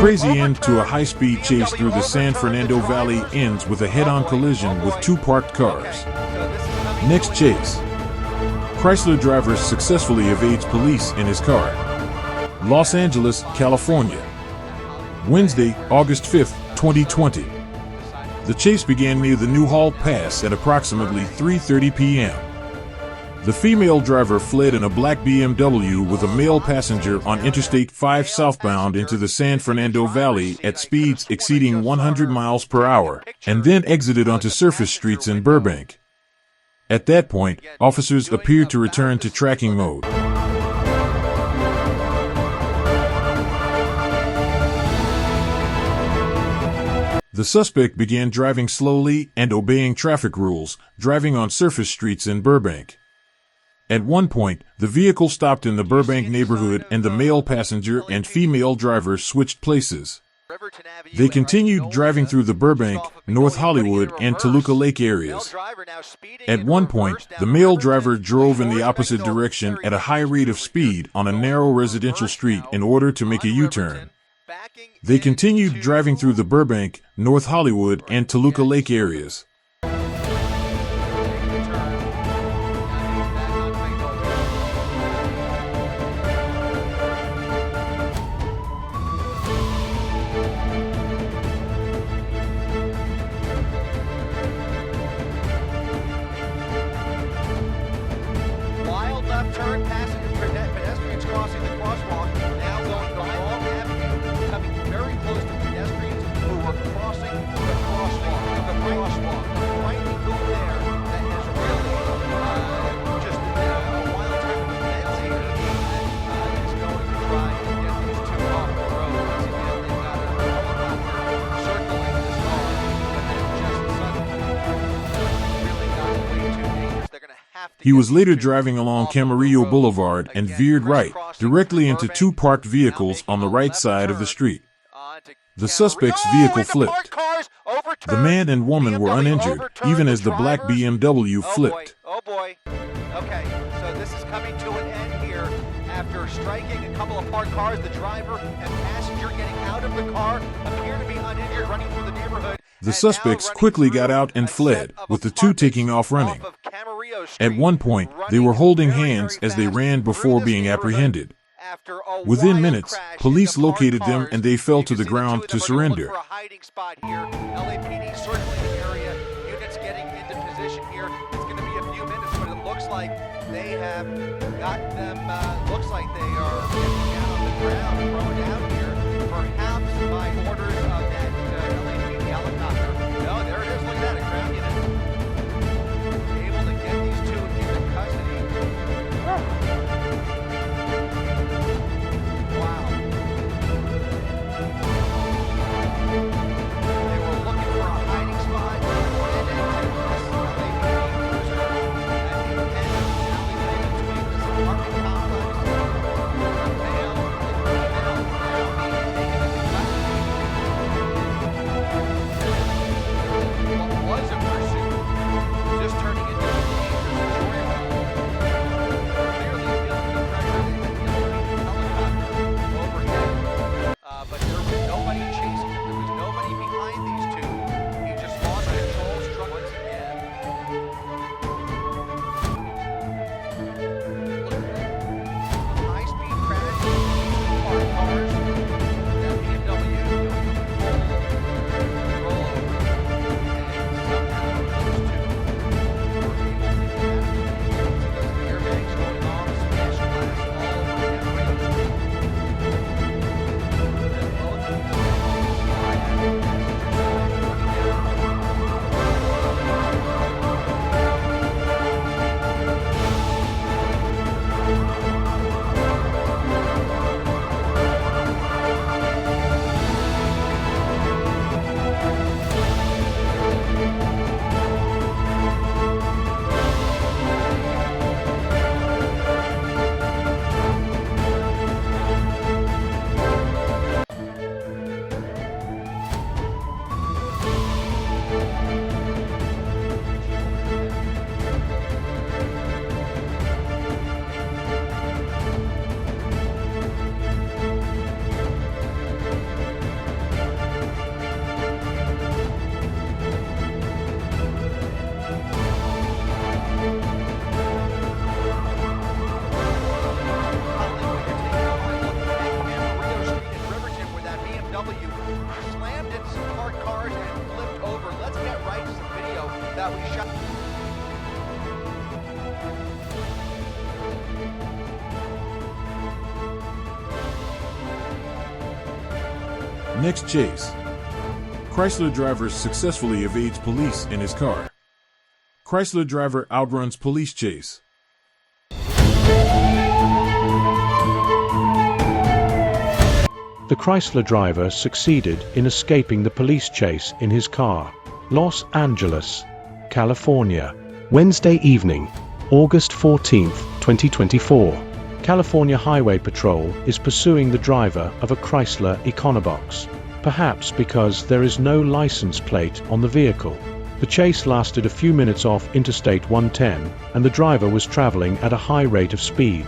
crazy end to a high-speed chase through the San Fernando Valley ends with a head-on collision with two parked cars. Next chase. Chrysler driver successfully evades police in his car. Los Angeles, California. Wednesday, August 5, 2020. The chase began near the Newhall Pass at approximately 3:30 p.m. The female driver fled in a black BMW with a male passenger on Interstate 5 southbound into the San Fernando Valley at speeds exceeding 100 miles per hour, and then exited onto surface streets in Burbank. At that point, officers appeared to return to tracking mode. The suspect began driving slowly and obeying traffic rules, driving on surface streets in Burbank. At one point, the vehicle stopped in the Burbank neighborhood and the male passenger and female driver switched places. They continued driving through the Burbank, North Hollywood, and Toluca Lake areas. At one point, the male driver drove in the opposite direction at a high rate of speed on a narrow residential street in order to make a U-turn. They continued driving through the Burbank, North Hollywood, and Toluca Lake areas. Wild left turn, passing pedestrians crossing the crosswalk, now going Long Avenue, coming very close to pedestrians who were crossing the crosswalk. The right move there that is really just a wild turn of events here that is going to try and get these two off the road. Once again, they've got a helicopter circling this car, but then just suddenly really got way too dangerous. They're going to have to. He was later driving along Camarillo Boulevard and veered right, directly into two parked vehicles on the right side of the street. The suspect's vehicle flipped. The man and woman were uninjured, even as the black BMW flipped. Oh boy. Okay, so this is coming to an end here. After striking a couple of parked cars, the driver and passenger getting out of the car appear to be uninjured, running through the neighborhood. The suspects quickly got out and fled, with the two taking off running. At one point, they were holding hands as they ran before being apprehended. Within minutes, police located them and they fell to the ground to surrender. LAPD circling the area, units getting into position here. It's going to be a few minutes, but it looks like they have got them, looks like they are getting down on the ground, thrown down here, perhaps by orders of that LAPD helicopter. No, there it is, look at that, a ground unit. Able to get these two into custody. Wow. They were looking for a hiding spot and into this LAPD cruiser at the end of the alleyway between this apartment complex, the male and female Next chase. Chrysler driver successfully evades police in his car. Chrysler driver outruns police chase. The Chrysler driver succeeded in escaping the police chase in his car. Los Angeles, California. Wednesday evening, August 14, 2024. California Highway Patrol is pursuing the driver of a Chrysler Econobox, perhaps because there is no license plate on the vehicle. The chase lasted a few minutes off Interstate 110, and the driver was traveling at a high rate of speed.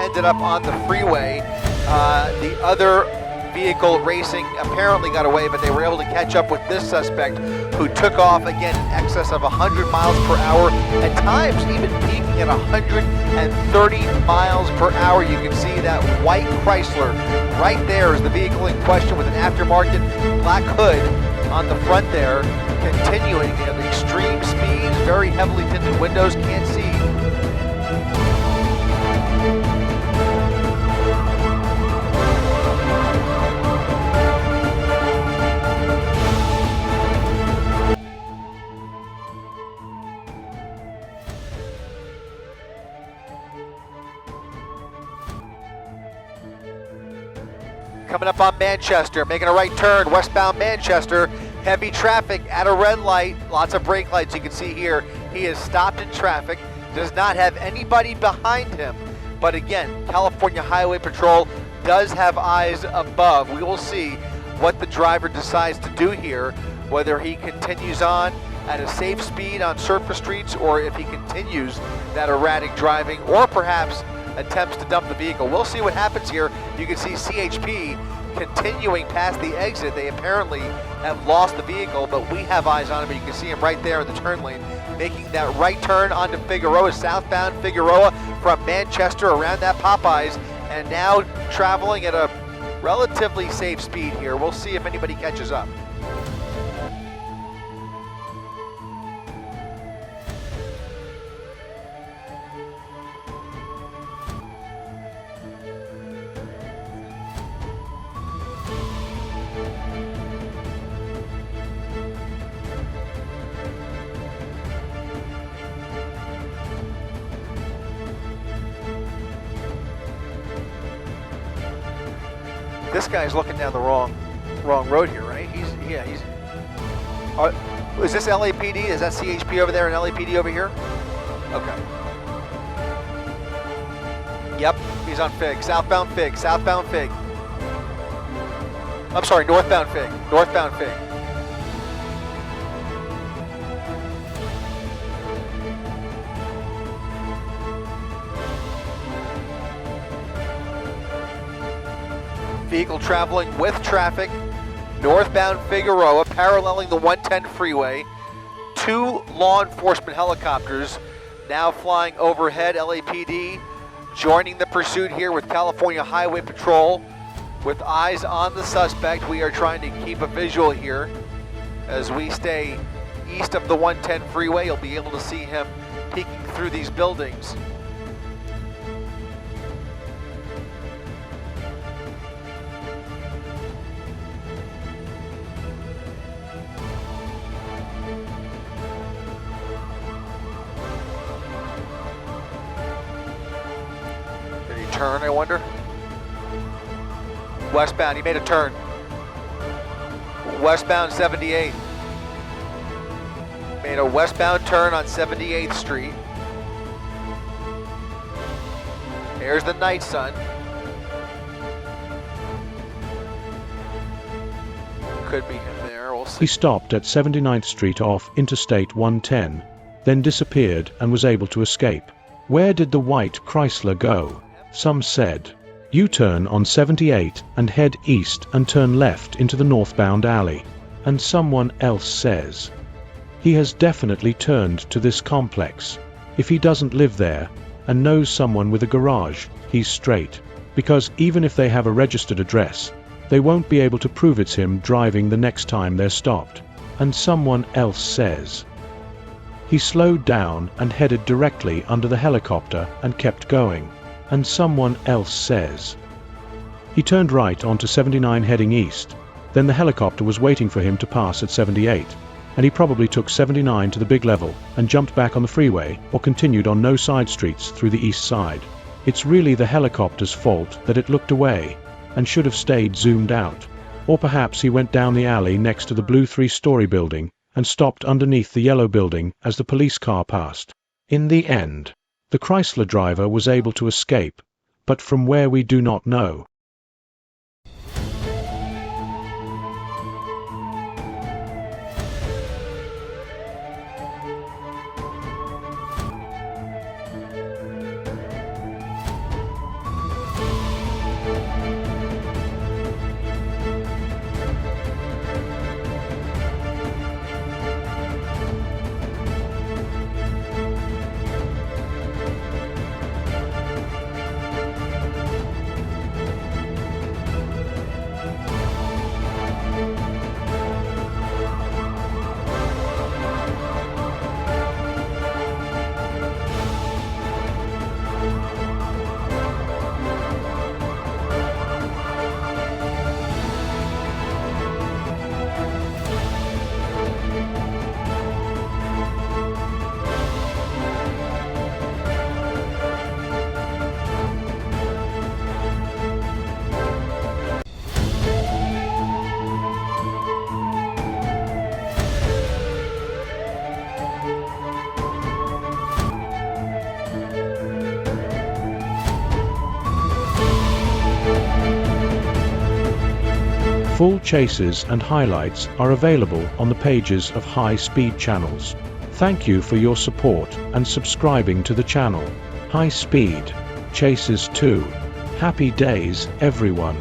Ended up on the freeway. The other vehicle racing apparently got away, but they were able to catch up with this suspect who took off again in excess of 100 miles per hour, at times even peaking at 130 miles per hour. You can see that white Chrysler right there is the vehicle in question with an aftermarket black hood on the front there, continuing at extreme speeds, very heavily tinted windows, can't see. Coming up on Manchester, making a right turn, westbound Manchester, heavy traffic at a red light, lots of brake lights you can see here. He is stopped in traffic, does not have anybody behind him, but again, California Highway Patrol does have eyes above. We will see what the driver decides to do here, whether he continues on at a safe speed on surface streets or if he continues that erratic driving or perhaps attempts to dump the vehicle. We'll see what happens here. You can see CHP continuing past the exit. They apparently have lost the vehicle, but we have eyes on him, and you can see him right there in the turn lane, making that right turn onto Figueroa, southbound Figueroa from Manchester around that Popeyes, and now traveling at a relatively safe speed here. We'll see if anybody catches up. This guy's looking down the wrong road here, right? He's. Is this LAPD? Is that CHP over there and LAPD over here? Okay. Yep, he's on Fig. Southbound Fig. Southbound Fig. I'm sorry, northbound Fig. Northbound Fig. Vehicle traveling with traffic, northbound Figueroa, paralleling the 110 freeway. 2 law enforcement helicopters now flying overhead. LAPD joining the pursuit here with California Highway Patrol with eyes on the suspect. We are trying to keep a visual here as we stay east of the 110 freeway. You'll be able to see him peeking through these buildings. Turn, I wonder. Westbound, he made a turn. Westbound 78. Made a westbound turn on 78th Street. There's the night sun. Could be him there, we'll see. He stopped at 79th Street off Interstate 110, then disappeared and was able to escape. Where did the white Chrysler go? Some said U-turn on 78 and head east and turn left into the northbound alley. And someone else says he has definitely turned to this complex. If he doesn't live there and knows someone with a garage, he's straight. Because even if they have a registered address, they won't be able to prove it's him driving the next time they're stopped. And someone else says he slowed down and headed directly under the helicopter and kept going. And someone else says he turned right onto 79 heading east. Then the helicopter was waiting for him to pass at 78, and he probably took 79 to the big level and jumped back on the freeway or continued on no side streets through the east side. It's really the helicopter's fault that it looked away and should have stayed zoomed out. Or perhaps he went down the alley next to the blue 3-story building and stopped underneath the yellow building as the police car passed. In the end, the Chrysler driver was able to escape, but from where we do not know. Full chases and highlights are available on the pages of High Speed channels. Thank you for your support and subscribing to the channel. High Speed Chases 2. Happy days, everyone.